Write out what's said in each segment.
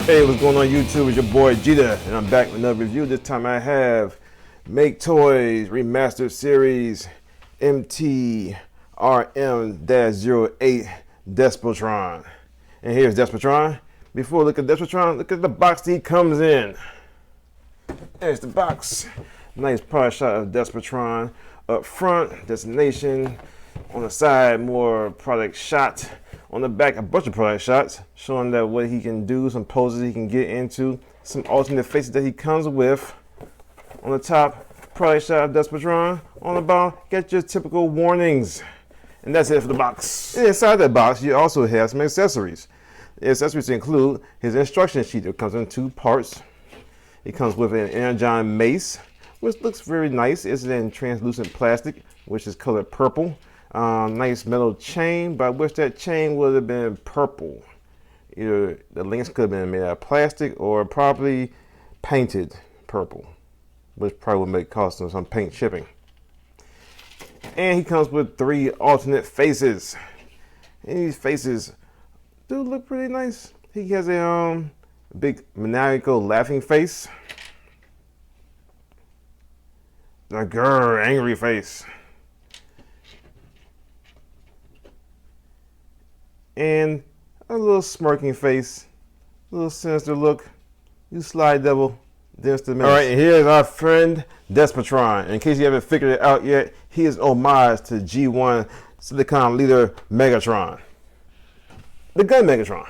Hey, what's going on YouTube? It's your boy Jita, and I'm back with another review. This time I have Maketoys Remastered Series MTRM-08 Despotron. And here's Despotron. Before we look at Despotron, look at the box he comes in. There's the box. Nice product shot of Despotron up front, destination. On the side, more product shot. On the back, a bunch of product shots showing that what he can do, some poses he can get into, some alternate faces that he comes with. On the top, product shot of Despotron. On the bottom, get your typical warnings. And that's it for the box. And inside that box, you also have some accessories. The accessories include his instruction sheet that comes in two parts. It comes with an energon mace, which looks very nice. It's in translucent plastic, which is colored purple. Nice metal chain, but I wish that chain would have been purple. Either the links could have been made out of plastic or probably painted purple, which probably would make cost him some paint shipping. And he comes with 3 alternate faces. And these faces do look pretty nice. He has a big maniacal laughing face. The grr angry face. And a little smirking face, a little sinister look. You slide devil, there's the man. All right, and here's our friend Despotron. In case you haven't figured it out yet, he is homage to G1 Silicon leader Megatron, the gun Megatron.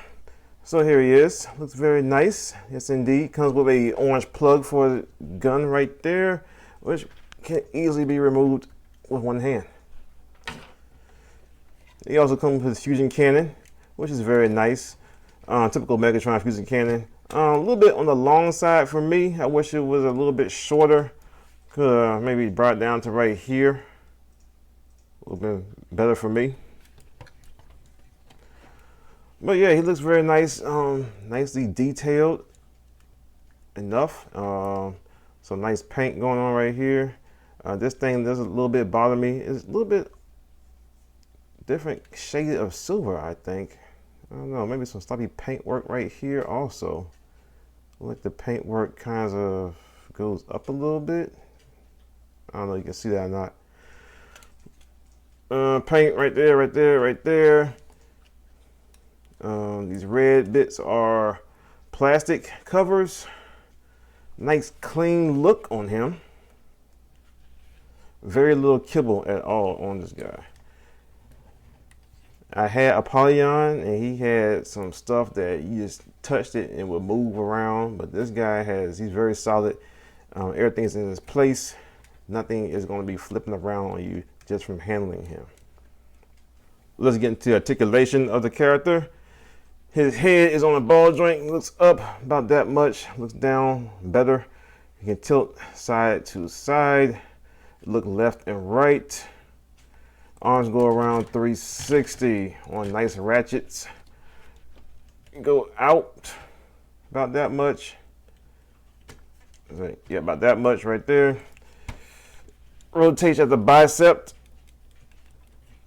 So here he is. Looks very nice. Yes, indeed. Comes with a orange plug for the gun right there, which can easily be removed with one hand. He also comes with his fusion cannon, which is very nice. Typical Megatron fusion cannon. A little bit on the long side for me. I wish it was a little bit shorter. Could maybe brought it down to right here. A little bit better for me. But yeah, he looks very nice. Nicely detailed enough. Some nice paint going on right here. This thing does a little bit bother me. It's a little bit different shade of silver, I think. I don't know, maybe some sloppy paint work right here also. Like the paint work kind of goes up a little bit. I don't know if you can see that or not. Paint right there, right there, right there. These red bits are plastic covers. Nice clean look on him. Very little kibble at all on this guy. I had Apollyon and he had some stuff that you just touched it and it would move around, but this guy he's very solid. Everything's in its place. Nothing is going to be flipping around on you just from handling him. Let's get into articulation of the character. His head is on a ball joint. He looks up about that much, looks down better. You can tilt side to side, look left and right. Arms go around 360 on nice ratchets. Go out about that much. Yeah, about that much right there. Rotates at the bicep.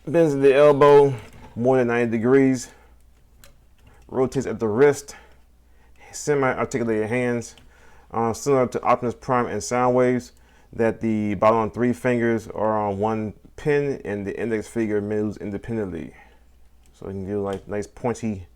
Bends at the elbow more than 90 degrees. Rotates at the wrist. Semi-articulated hands. Similar to Optimus Prime and Soundwaves, that the bottom 3 fingers are on one pin and the index finger moves independently. So you can do like nice pointy,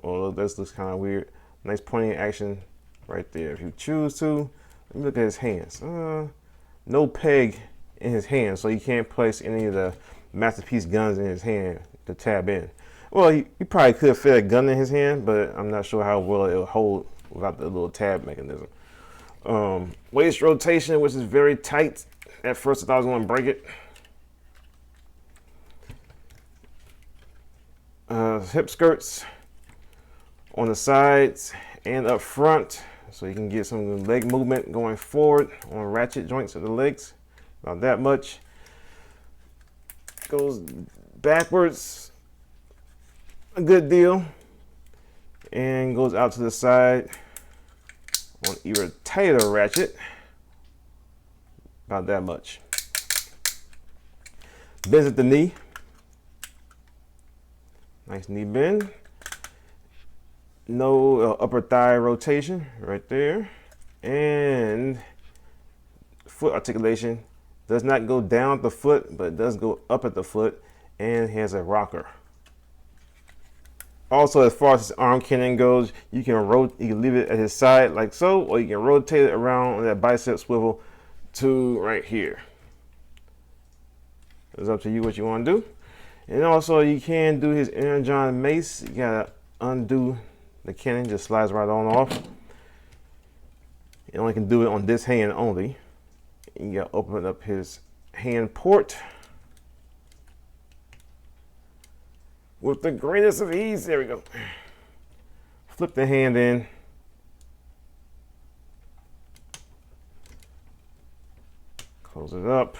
oh, this looks kind of weird. Nice pointing action right there. If you choose to, let me look at his hands. No peg in his hand, so you can't place any of the masterpiece guns in his hand to tab in. Well, he probably could fit a gun in his hand, but I'm not sure how well it will hold without the little tab mechanism. Waist rotation, which is very tight. At first I thought I was going to break it. Hip skirts on the sides and up front, so you can get some leg movement going forward on ratchet joints of the legs. About that much. Goes backwards a good deal and goes out to the side on even tighter ratchet. About that much. Bends at the knee. Nice knee bend. no upper thigh rotation right there, and foot articulation does not go down at the foot, but it does go up at the foot, and has a rocker. Also, as far as his arm cannon goes, you can leave it at his side like so, or you can rotate it around on that bicep swivel to right here. It's up to you what you want to do. And also, you can do his Energon mace. You gotta undo the cannon, just slides right on off. You only can do it on this hand only. You gotta open up his hand port with the greatest of ease. There we go. Flip the hand in. Close it up.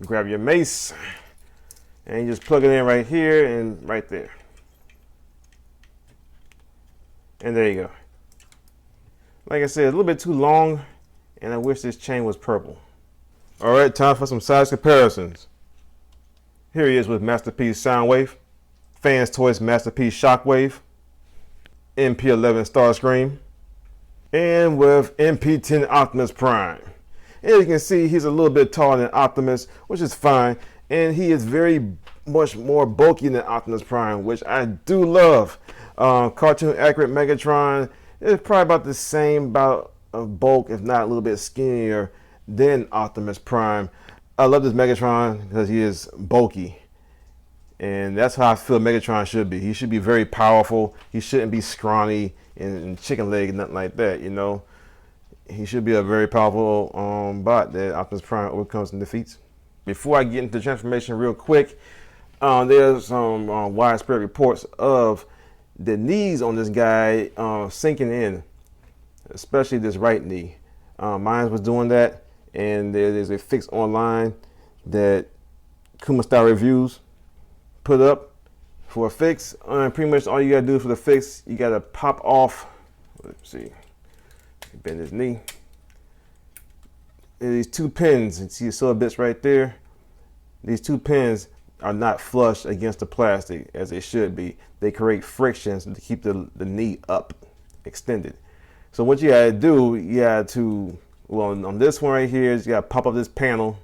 Grab your mace and you just plug it in right here and right there. And there you go. Like I said, a little bit too long, and I wish this chain was purple. All right, time for some size comparisons. Here he is with Masterpiece Soundwave, Fans Toys Masterpiece Shockwave, MP11 Starscream, and with MP10 Optimus Prime. And you can see he's a little bit taller than Optimus, which is fine, and he is very much more bulky than Optimus Prime, which I do love. Cartoon accurate Megatron is probably about the same about bulk, if not a little bit skinnier than Optimus Prime. I love this Megatron because he is bulky, and that's how I feel Megatron should be. He should be very powerful. He shouldn't be scrawny and chicken leg and nothing like that, you know. He should be a very powerful bot that Optimus Prime overcomes and defeats. Before I get into the transformation real quick, there's some widespread reports of the knees on this guy sinking in, especially this right knee. Mine was doing that, and there's a fix online that Kuma Style Reviews put up for a fix. Pretty much all you gotta do for the fix, you gotta pop off, let's see, bend his knee. These two pins, you see the silver bits right there. These two pins are not flush against the plastic as they should be. They create frictions to keep the knee up, extended. So what you gotta do, you gotta on this one right here, is you gotta pop up this panel,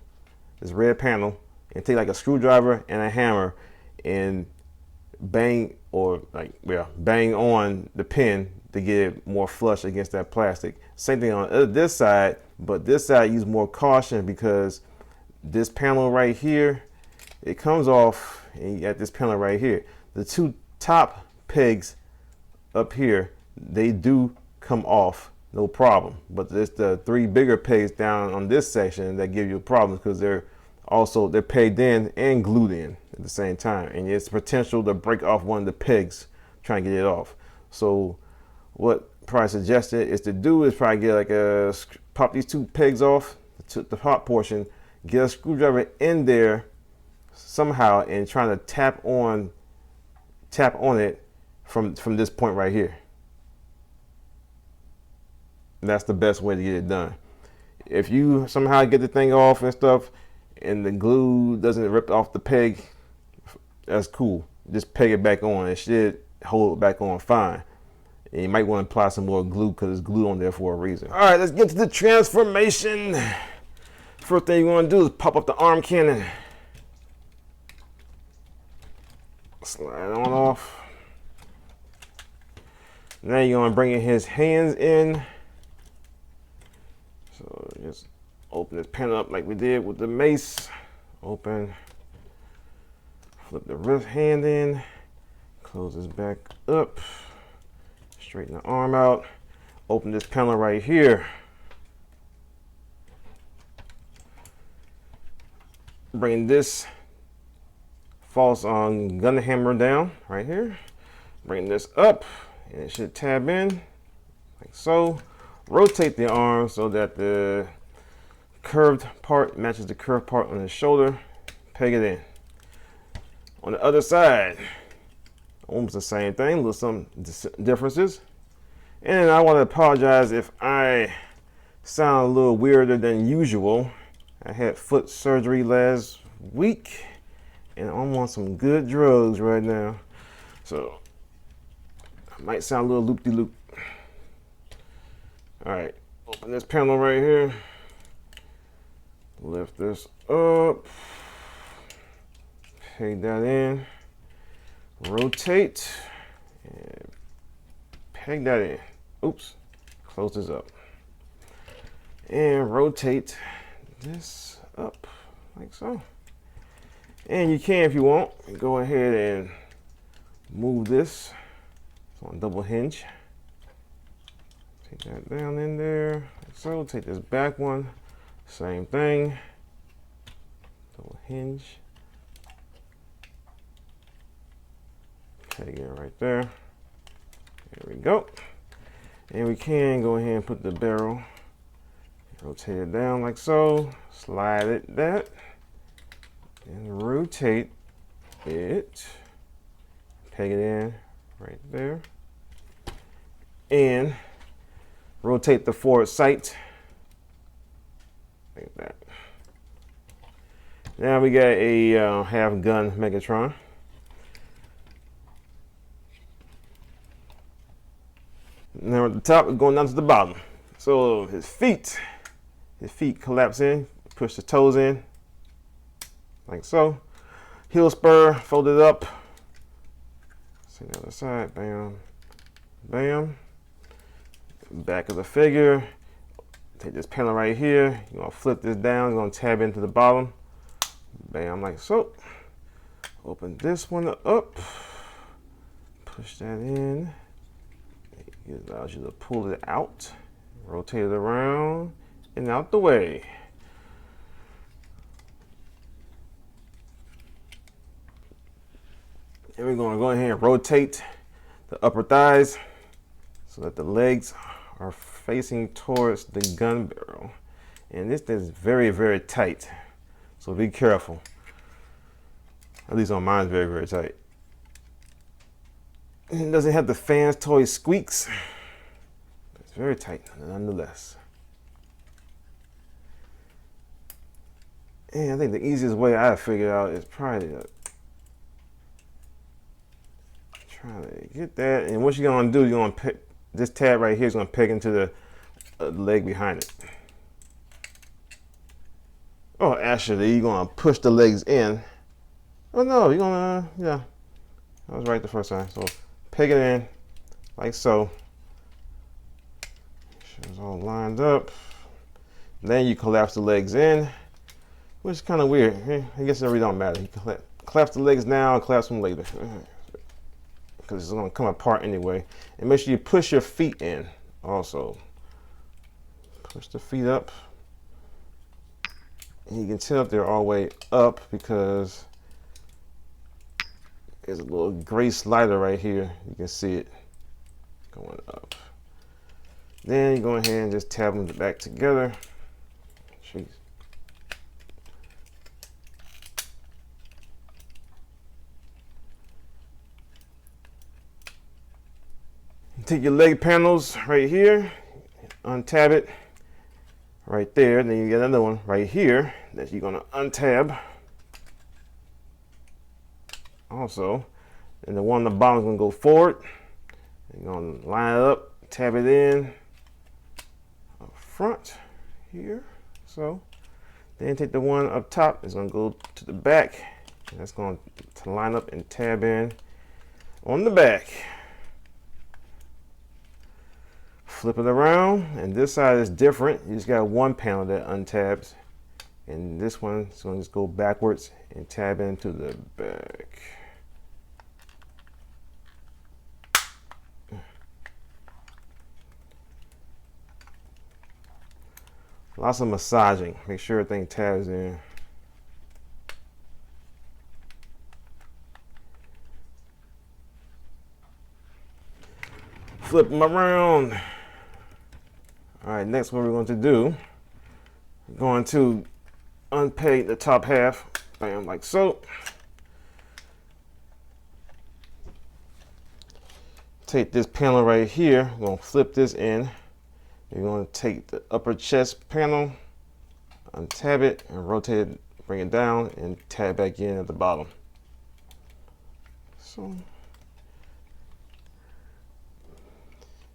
this red panel, and take like a screwdriver and a hammer and bang on the pin to get it more flush against that plastic. Same thing on this side, but this side use more caution because this panel right here, it comes off, and you got this panel right here. The two top pegs up here, they do come off, no problem. But there's the three bigger pegs down on this section that give you problems because they're pegged in and glued in at the same time, and it's potential to break off one of the pegs trying to get it off. So what probably suggested is to do is probably get pop these two pegs off to the top portion, get a screwdriver in there somehow, and trying to tap on it from this point right here. And that's the best way to get it done. If you somehow get the thing off and stuff, and the glue doesn't rip off the peg, that's cool. Just peg it back on. It should hold it back on fine. And you might want to apply some more glue because it's glued on there for a reason. All right, let's get to the transformation. First thing you want to do is pop up the arm cannon. Slide on off. Now you're going to bring in his hands in. So just open this panel up like we did with the mace. Open. Flip the wrist hand in. Close this back up. Straighten the arm out. Open this panel right here. Bring this false gun hammer down right here. Bring this up, and it should tab in like so. Rotate the arm so that the curved part matches the curved part on the shoulder. Peg it in. On the other side, almost the same thing, with some differences. And I want to apologize if I sound a little weirder than usual. I had foot surgery last week, and I'm on some good drugs right now. So I might sound a little loop-de-loop. All right, open this panel right here. Lift this up. Peg that in. Rotate. And peg that in. Oops. Close this up. And rotate this up like so. And you can, if you want, go ahead and move this. It's on double hinge. Take that down in there, like so. Take this back one, same thing. Double hinge. Peg it right there. There we go. And we can go ahead and put the barrel, rotate it down like so, slide it that, and rotate it, peg it in right there, and rotate the forward sight like that. Now we got a half gun Megatron. Now at the top, we're going down to the bottom. So his feet collapse in, push the toes in, like so. Heel spur, fold it up. See the other side, bam, bam. Back of the figure, take this panel right here, you're gonna flip this down, you're gonna tab into the bottom, bam, like so. Open this one up, push that in. It allows you to pull it out, rotate it around, and out the way. And we're going to go ahead and rotate the upper thighs so that the legs are facing towards the gun barrel. And this is very, very tight, so be careful. At least on mine, it's very, very tight. It doesn't have the fans toy squeaks. It's very tight nonetheless. And I think the easiest way I figured out is probably to try to get that. And what you're gonna do, you're gonna pick this tab right here is gonna peg into the leg behind it. Oh, actually, you're gonna push the legs in. Oh no, you're gonna, yeah, I was right the first time. So peg it in like so. Make sure it's all lined up. Then you collapse the legs in, which is kind of weird. I guess it really don't matter. You can collapse the legs now and collapse them later, because it's going to come apart anyway. And make sure you push your feet in also. Push the feet up. And you can tell if they're all the way up because there's a little gray slider right here. You can see it going up. Then you go ahead and just tab them back together. Jeez. Take your leg panels right here, untab it right there. Then you get another one right here that you're gonna untab. Also, and the one on the bottom is going to go forward. You're going to line it up, tab it in up front here. So, then take the one up top, it's going to go to the back. And that's going to line up and tab in on the back. Flip it around, and this side is different. You just got one panel that untabs. And this one is going to just go backwards and tab into the back. Lots of massaging. Make sure everything tabs in. Flip them around. All right, next what we're going to do, we're going to unpeg the top half, bam, like so. Take this panel right here, we're going to flip this in. You're going to take the upper chest panel, untab it, and rotate it, bring it down, and tab back in at the bottom. So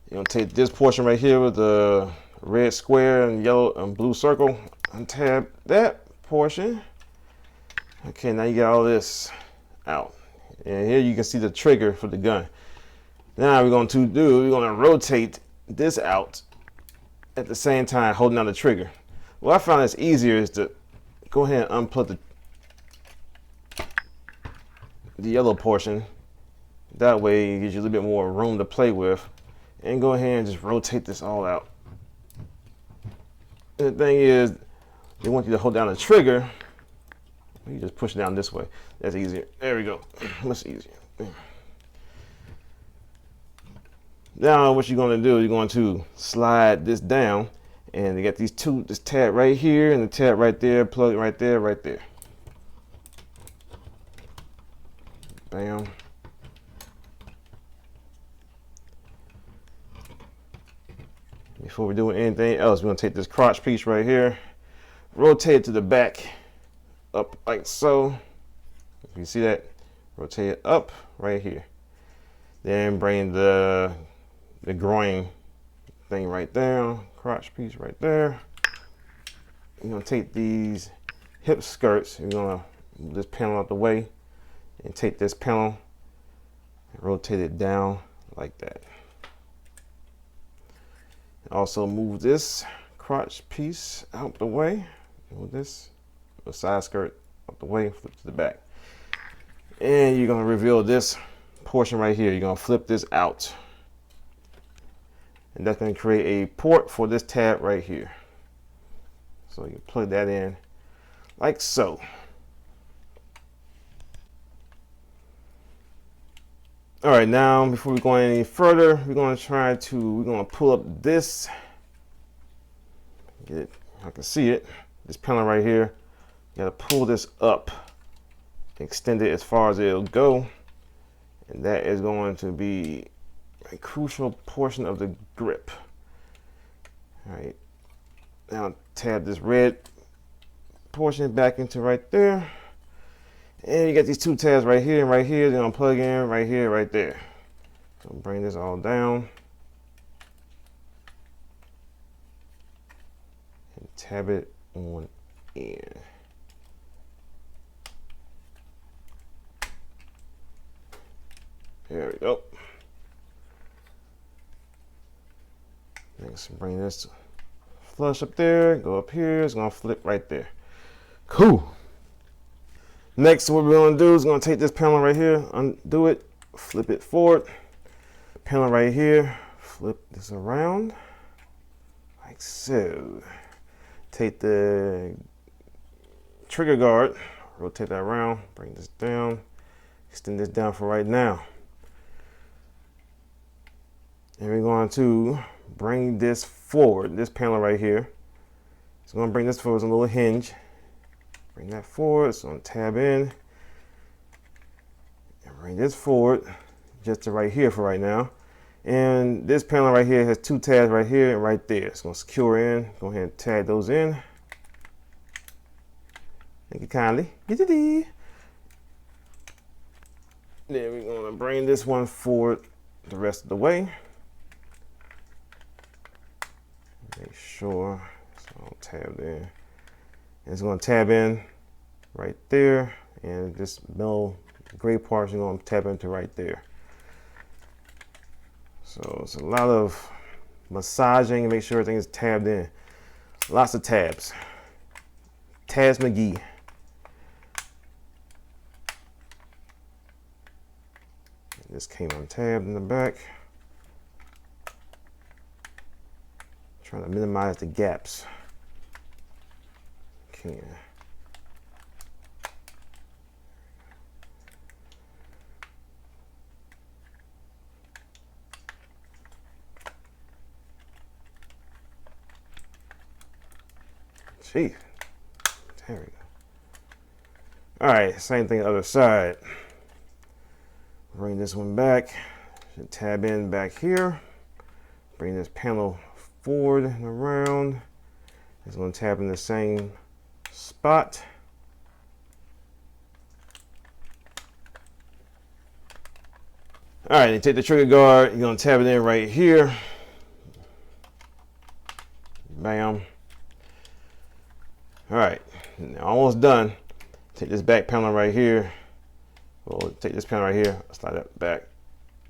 you're gonna take this portion right here with the red square and yellow and blue circle, untab that portion. Okay, now you got all this out. And here you can see the trigger for the gun. Now we're going to rotate this out at the same time holding down the trigger. What I found is easier is to go ahead and unplug the yellow portion. That way it gives you a little bit more room to play with. And go ahead and just rotate this all out. And the thing is, they want you to hold down the trigger. You just push it down this way. That's easier. There we go. Much easier. Now what you're going to do, you're going to slide this down, and you got these two, this tab right here and the tab right there, plug it right there, right there. Bam. Before we're doing anything else, we're going to take this crotch piece right here, rotate it to the back, up like so. If you see that, rotate it up right here. Then bring the groin thing right there, crotch piece right there. You're gonna take these hip skirts, you're gonna move this panel out the way and take this panel and rotate it down like that. Also move this crotch piece out the way. Move this side skirt out the way, flip to the back. And you're gonna reveal this portion right here. You're gonna flip this out. And that's gonna create a port for this tab right here. So you plug that in like so. All right, now before we go any further, we're gonna pull up this, get it, I can see it, this panel right here. You gotta pull this up, extend it as far as it'll go, and that is going to be a crucial portion of the grip. All right, now tab this red portion back into right there, and you got these two tabs right here and right here. Then I'll plug in right here, right there. So bring this all down and tab it on in. There we go. Next, bring this flush up there, go up here, it's gonna flip right there. Cool. Next, what we're gonna do is gonna take this panel right here, undo it, flip it forward. Panel right here, flip this around, like so. Take the trigger guard, rotate that around, bring this down, extend this down for right now. And we're going to bring this forward, this panel right here. It's going to bring this forward as a little hinge. Bring that forward, it's going to tab in. And bring this forward, just to right here for right now. And this panel right here has two tabs right here and right there. It's going to secure in. Go ahead and tag those in. Thank you kindly. Then we're going to bring this one forward the rest of the way. Make sure it's all tabbed in. And it's going to tab in right there, and this middle gray part is going to tab into right there. So it's a lot of massaging and make sure everything is tabbed in. Lots of tabs. Taz McGee. This came untabbed in the back. Trying to minimize the gaps. Okay. Gee, there we go. All right, same thing other side. Bring this one back, should tab in back here. Bring this panel forward and around. It's going to tab in the same spot. All right, you take the trigger guard, you're gonna tab it in right here. Bam. All right, almost done. Take this back panel right here. We'll take this panel right here, slide that back.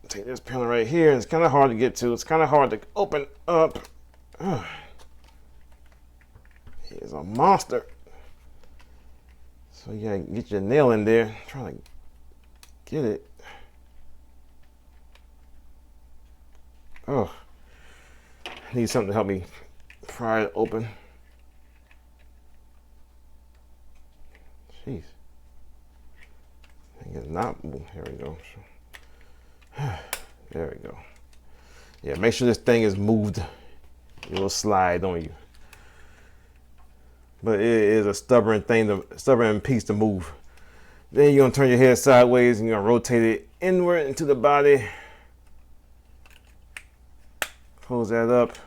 Take this panel right here, and it's kind of hard to get to. It's kind of hard to open up. He's a monster. So you gotta get your nail in there. Try to get it. Oh, I need something to help me pry it open. Jeez. I think it's not. Here we go. There we go. Yeah, make sure this thing is moved. It will slide on you. But it is a stubborn piece to move. Then you're gonna turn your head sideways and you're gonna rotate it inward into the body. Close that up.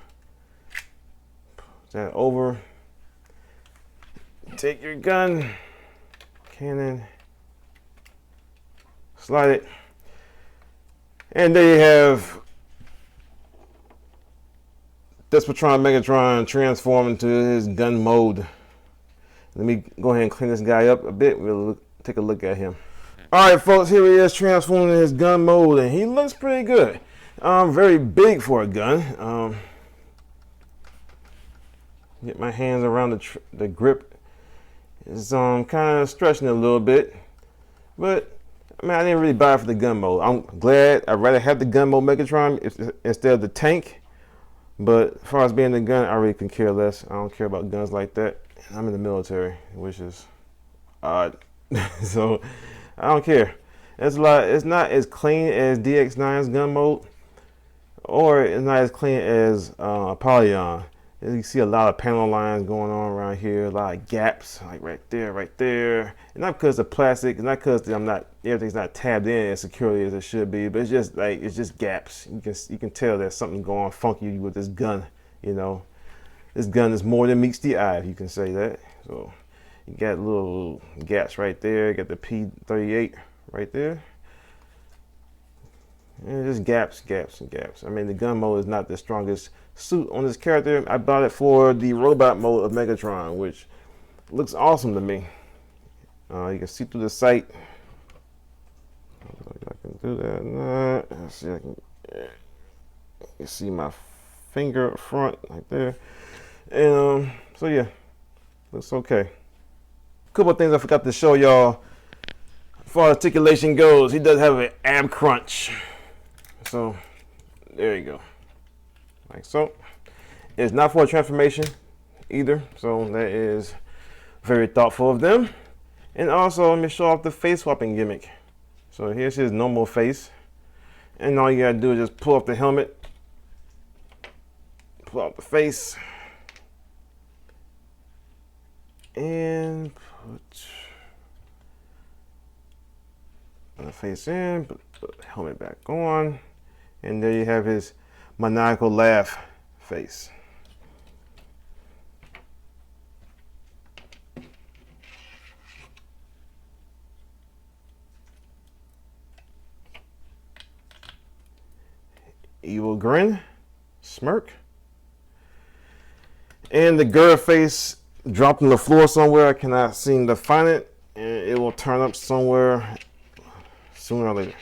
Put that over. Take your gun, cannon, slide it. And there you have Despotron Megatron transform into his gun mode. Let me go ahead and clean this guy up a bit. We'll take a look at him. All right, folks, here he is transforming in his gun mode, and he looks pretty good. Very big for a gun. Get my hands around the grip. It's kind of stretching a little bit, but I mean, I didn't really buy it for the gun mode. I'm glad. I'd rather have the gun mode Megatron instead of the tank. But as far as being the gun, I really can care less. I don't care about guns like that. I'm in the military, which is odd. So I don't care. It's not as clean as DX9's gun mode, or it's not as clean as Apollyon. You see a lot of panel lines going on around here, a lot of gaps, like right there. And not because of plastic, not because everything's not tabbed in as securely as it should be, but it's just gaps. You can tell there's something going funky with this gun. You know, this gun is more than meets the eye, if you can say that. So you got little gaps right there. You got the P38 right there. And just gaps. I mean, the gun mode is not the strongest suit on this character. I bought it for the robot mode of Megatron, which looks awesome to me. You can see through the sight. I can do that. Let's see, you can see my finger up front, like there. And so yeah, looks okay. Couple of things I forgot to show y'all. As far as articulation goes, he does have an ab crunch. So there you go, like so. It's not for a transformation either, so that is very thoughtful of them. And also, let me show off the face swapping gimmick. So here's his normal face, and all you gotta do is just pull off the helmet, pull out the face, and put the face in, put the helmet back on. And there you have his maniacal laugh face. Evil grin, smirk. And the girl face dropped on the floor somewhere. I cannot seem to find it. And it will turn up somewhere sooner or later.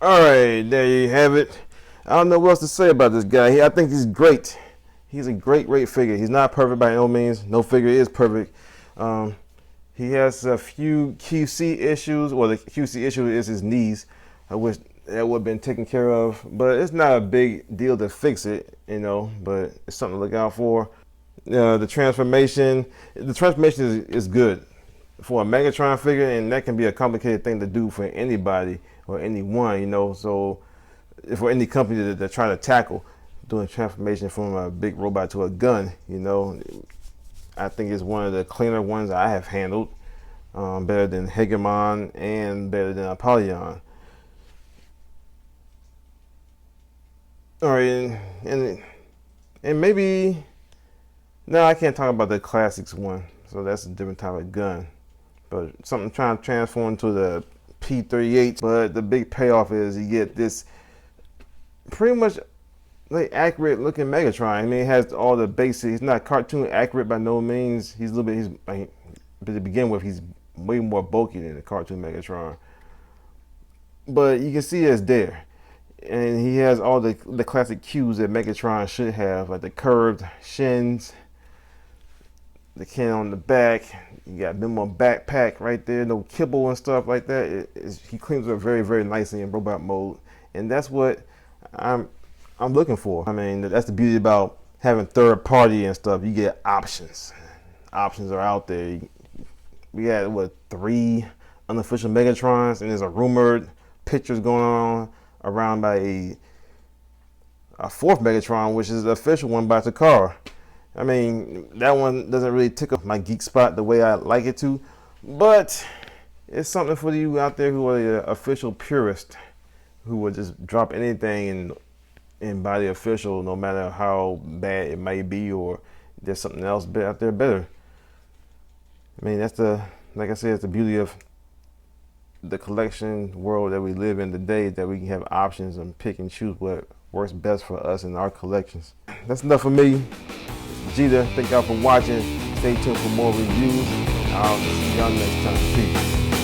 Alright, there you have it. I don't know what else to say about this guy. I think he's great. He's a great figure. He's not perfect by no means. No figure is perfect. He has a few QC issues. Well, the QC issue is his knees. I wish that would have been taken care of. But it's not a big deal to fix it, you know. But it's something to look out for. The transformation is good for a Megatron figure, and that can be a complicated thing to do for anybody or anyone, you know. So for any company that try to tackle doing transformation from a big robot to a gun, you know, I think it's one of the cleaner ones I have handled, better than Hegemon and better than Apollyon. All right, and maybe, no, I can't talk about the classics one, so that's a different type of gun. But something trying to transform to the P38, but the big payoff is you get this pretty much like accurate looking Megatron. I mean, it has all the basics. He's not cartoon accurate by no means. He's a little bit, but to begin with, he's way more bulky than the cartoon Megatron. But you can see it's there. And he has all the classic cues that Megatron should have, like the curved shins, the can on the back. You got minimal backpack right there, no kibble and stuff like that. He cleans up very, very nicely in robot mode, and that's what I'm looking for. I mean, that's the beauty about having third party and stuff. You get options. Options are out there. We had what, 3 unofficial Megatrons, and there's a rumored pictures going on around by a 4th Megatron, which is the official one by Takara. I mean, that one doesn't really tickle my geek spot the way I like it to, but it's something for you out there who are the official purist, who will just drop anything and buy the official, no matter how bad it might be, or there's something else out there better. I mean, that's like I said, it's the beauty of the collection world that we live in today, that we can have options and pick and choose what works best for us in our collections. That's enough for me. Vegeta, thank y'all for watching. Stay tuned for more reviews. I'll see y'all next time. Peace.